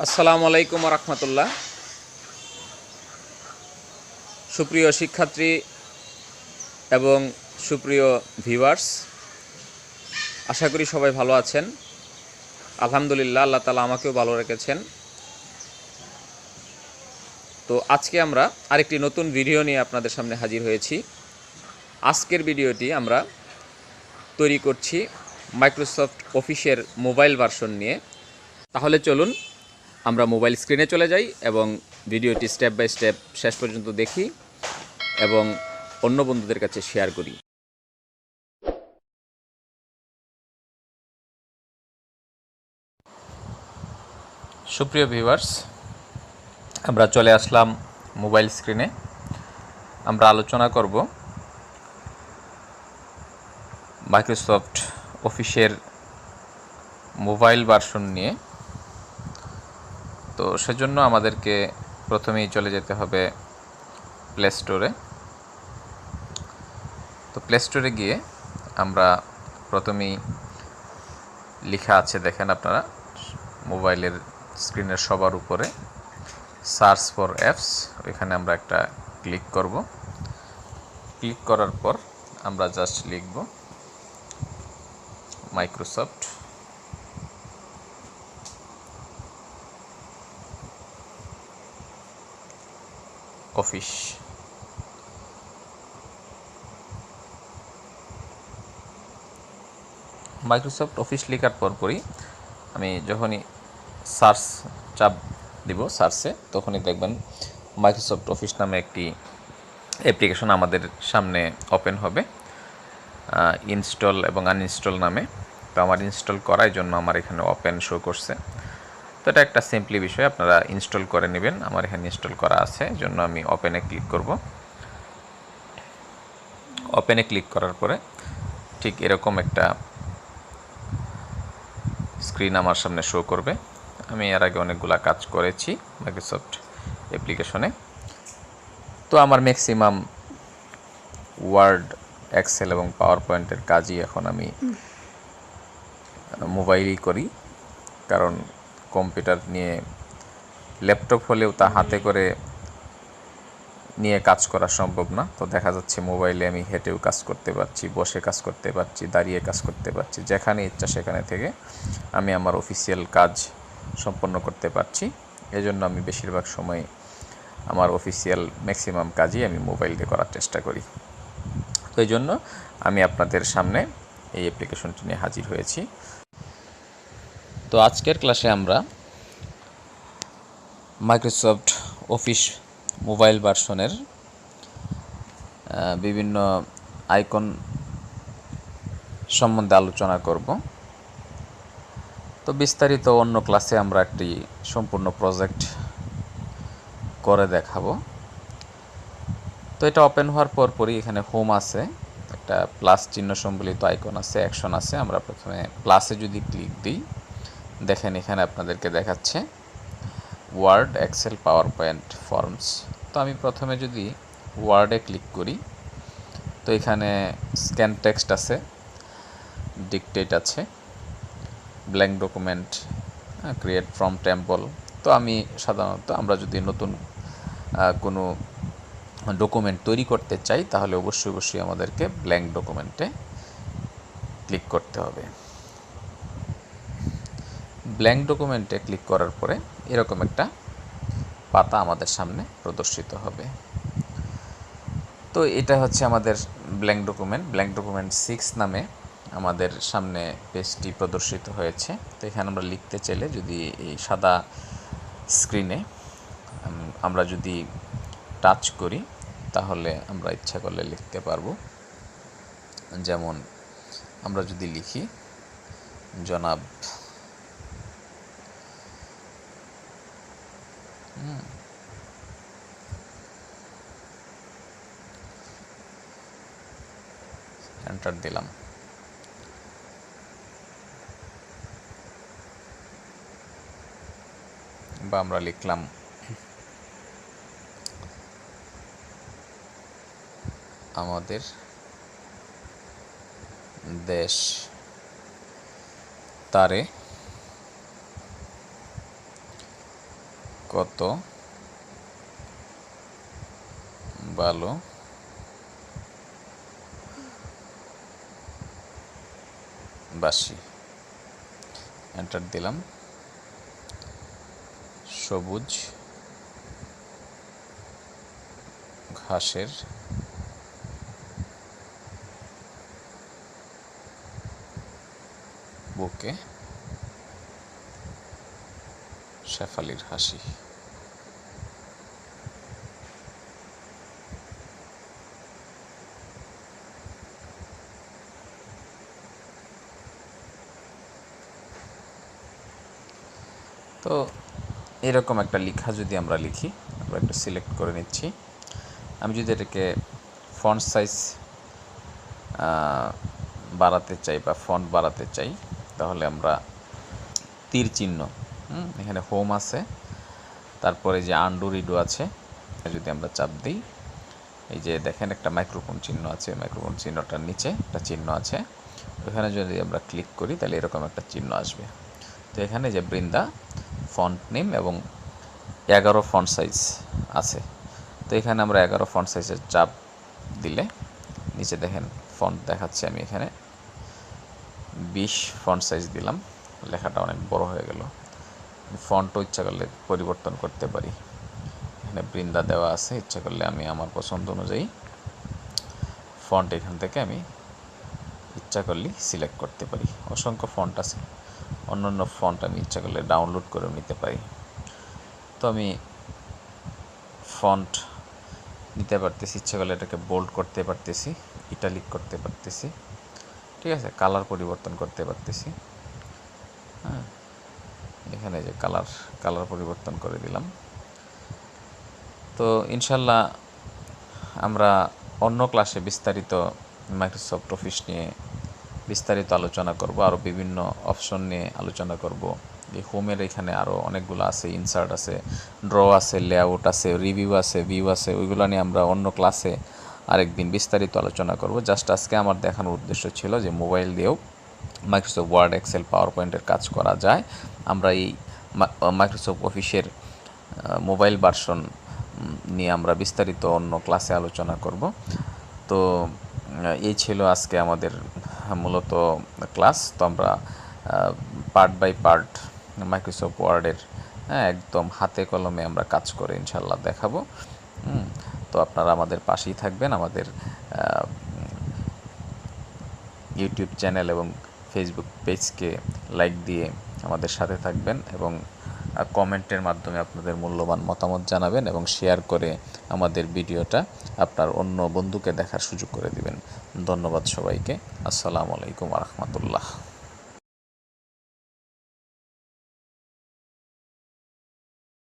আসসালামু আলাইকুম রহমতুল্লাহ। সুপ্রিয় শিক্ষার্থী এবং সুপ্রিয় ভিউয়ার্স, আশা করি সবাই ভালো আছেন। আলহামদুলিল্লাহ, আল্লাহ তাআলা আমাকেও ভালো রেখেছেন। তো আজকে আমরা আরেকটি নতুন ভিডিও নিয়ে আপনাদের সামনে হাজির হয়েছি। আজকের ভিডিওটি আমরা তৈরি করছি মাইক্রোসফট অফিসের মোবাইল ভার্সন নিয়ে। তাহলে চলুন আমরা মোবাইল স্ক্রিনে চলে যাই এবং ভিডিওটি স্টেপ বাই স্টেপ শেষ পর্যন্ত দেখি এবং অন্য বন্ধুদের কাছে শেয়ার করি। সুপ্রিয় ভিউয়ার্স, আমরা চলে আসলাম মোবাইল স্ক্রিনে। আমরা আলোচনা করব মাইক্রোসফট অফিসের মোবাইল ভার্সন নিয়ে। তো সেজন্য আমাদেরকে প্রথমেই চলে যেতে হবে প্লে স্টোরে। তো প্লে স্টোরে গিয়ে আমরা প্রথমেই লেখা আছে, দেখেন আপনারা মোবাইলের স্ক্রিনের সবার উপরে সার্চ ফর অ্যাপস, এখানে আমরা একটা ক্লিক করব। ক্লিক করার পর আমরা জাস্ট লিখব মাইক্রোসফট অফিস। মাইক্রোসফট অফিস লেখার পরপরই আমি যখনই সার্চ চাপ দিব সার্চে, তখনই দেখবেন মাইক্রোসফট অফিস নামে একটি অ্যাপ্লিকেশন আমাদের সামনে ওপেন হবে, ইনস্টল এবং আনইনস্টল নামে। তো আমার ইনস্টল করার জন্য আমার এখানে ওপেন শো করছে। তো এটা একটা সিম্পলি বিষয়, আপনারা ইনস্টল করে নেবেন। আমার এখানে ইনস্টল করা আছে, এই জন্য আমি ওপেনে ক্লিক করব। ওপেনে ক্লিক করার পরে ঠিক এরকম একটা স্ক্রিন আমার সামনে শো করবে। আমি এর আগে অনেকগুলা কাজ করেছি মাইক্রোসফট অ্যাপ্লিকেশনে। তো আমার ম্যাক্সিমাম ওয়ার্ড, এক্সেল এবং পাওয়ার পয়েন্টের কাজই এখন আমি মোবাইলেই করি, কারণ কম্পিউটার নিয়ে, ল্যাপটপ হলেও তা হাতে করে নিয়ে কাজ করা সম্ভব না। তো দেখা যাচ্ছে মোবাইলে আমি হেঁটেও কাজ করতে পারছি, বসে কাজ করতে পারছি, দাঁড়িয়ে কাজ করতে পারছি, যেখানে ইচ্ছা সেখানে থেকে আমি আমার অফিসিয়াল কাজ সম্পন্ন করতে পারছি। এজন্য আমি বেশিরভাগ সময় আমার অফিসিয়াল ম্যাক্সিমাম কাজই আমি মোবাইল দিয়ে করার চেষ্টা করি। তো এই জন্য আমি আপনাদের সামনে এই অ্যাপ্লিকেশনটি নিয়ে হাজির হয়েছি। তো আজকের ক্লাসে আমরা মাইক্রোসফট অফিস মোবাইল ভার্সনের বিভিন্ন আইকন সম্বন্ধে আলোচনা করব। তো বিস্তারিত অন্য ক্লাসে আমরা একটি সম্পূর্ণ প্রজেক্ট করে দেখাবো। তো এটা ওপেন হওয়ার পরই এখানে হোম আছে, একটা প্লাস চিহ্ন সম্বলিত আইকন আছে, অ্যাকশন আছে। আমরা প্রথমে প্লাসে যদি ক্লিক দিই, দেখেন এখানে আপনাদেরকে দেখাচ্ছে Word, Excel, PowerPoint, Forms. তো আমি প্রথমে যদি ওয়ার্ডে ক্লিক করি, তো এখানে স্ক্যান টেক্সট আছে, ডিকটেট আছে, blank document, create from template. তো আমি সাধারণত আমরা যদি নতুন কোনো ডকুমেন্ট তৈরি করতে চাই, তাহলে অবশ্যই আমাদেরকে ব্ল্যাঙ্ক ডকুমেন্টে ক্লিক করতে হবে। ব্ল্যাঙ্ক ডকুমেন্টে ক্লিক করার পরে এরকম একটা পাতা আমাদের সামনে প্রদর্শিত হবে। তো এটা হচ্ছে আমাদের ব্ল্যাঙ্ক ডকুমেন্ট 6 নামে আমাদের সামনে পেজটি প্রদর্শিত হয়েছে। তো এখানে আমরা লিখতে চাইলে যদি এই সাদা স্ক্রিনে আমরা যদি টাচ করি, তাহলে আমরা ইচ্ছা করলে লিখতে পারবো। যেমন আমরা যদি লিখি জনাব এন্টার দিলাম, বা আমরা লিখলাম আমাদের দেশ তারে কত ভালো বাসি। এন্টার দিলাম। সবুজ ঘাসের বুকে শেফালির হাসি। তো এরকম একটা লেখা যদি আমরা লিখি, আমরা একটু সিলেক্ট করে নিচ্ছি। আমি যদি এটাকে ফন্ট সাইজ বাড়াতে চাই বা ফন্ট বাড়াতে চাই, তাহলে আমরা তীর চিহ্ন, এখানে হোম আছে, তারপরে যে আন্ডু রিডু আছে, যদি আমরা চাপ দিই, এই যে দেখেন একটা মাইক্রোফোন চিহ্ন আছে, মাইক্রোফোন চিহ্নটার নিচে একটা চিহ্ন আছে, ওখানে যদি আমরা ক্লিক করি তাহলে এরকম একটা চিহ্ন আসবে। তো এখানে যে বৃন্দা ফন্ট নেম এবং 11 ফন্ট সাইজ আছে। তো এখানে আমরা 11 ফন্ট সাইজের চাপ দিলে নিচে দেখেন ফন্ট দেখাচ্ছে। আমি এখানে 20 ফন্ট সাইজ দিলাম, লেখাটা অনেক বড় হয়ে গেল। ফন্টও ইচ্ছা করলে পরিবর্তন করতে পারি। এখানে বৃন্দা দেওয়া আছে, ইচ্ছা করলে আমি আমার পছন্দ অনুযায়ী ফন্ট এখান থেকে আমি ইচ্ছা করলে সিলেক্ট করতে পারি। অসংখ্য ফন্ট আছে, অন্যান্য ফন্ট আমি ইচ্ছা করলে ডাউনলোড করে নিতে পারি। তো আমি ফন্ট নিতে পারতেছি, ইচ্ছা করলে এটাকে বোল্ড করতে পারতেছি, ইটালিক করতে পারতেছি, ঠিক আছে, কালার পরিবর্তন করতে পারতেছি। হ্যাঁ, এখানে যে কালার পরিবর্তন করে দিলাম। তো ইনশাল্লাহ আমরা অন্য ক্লাসে বিস্তারিত মাইক্রোসফট অফিস নিয়ে বিস্তারিত আলোচনা করব, আরও বিভিন্ন অপশন নিয়ে আলোচনা করব। এই হোমের এখানে আরও অনেকগুলো আছে, ইনসার্ট আছে, ড্র আছে, লেআউট আছে, রিভিউ আছে, ভিউ আছে, ওইগুলো নিয়ে আমরা অন্য ক্লাসে আরেকদিন বিস্তারিত আলোচনা করব। জাস্ট আজকে আমার দেখানোর উদ্দেশ্য ছিল যে মোবাইল দিয়েও মাইক্রোসফট ওয়ার্ড, এক্সেল, পাওয়ার পয়েন্টের কাজ করা যায়। আমরা এই মাইক্রোসফট অফিসের মোবাইল ভার্সন নিয়ে আমরা বিস্তারিত অন্য ক্লাসে আলোচনা করব। তো এই ছিল আজকে আমাদের মূলত ক্লাস। তো আমরা পার্ট বাই পার্ট মাইক্রোসফট ওয়ার্ডের একদম হাতে কলমে আমরা কাজ করে ইনশাল্লাহ দেখাবো। তো আপনারা আমাদের পাশেই থাকবেন, আমাদের ইউটিউব চ্যানেল এবং ফেসবুক পেজকে লাইক দিয়ে আমাদের সাথে থাকবেন এবং কমেন্টের মাধ্যমে আপনাদের মূল্যবান মতামত জানাবেন এবং শেয়ার করে আমাদের ভিডিওটা আপনার অন্য বন্ধুকে দেখার সুযোগ করে দিবেন। ধন্যবাদ সবাইকে। আসসালামু আলাইকুম ওয়া রাহমাতুল্লাহ।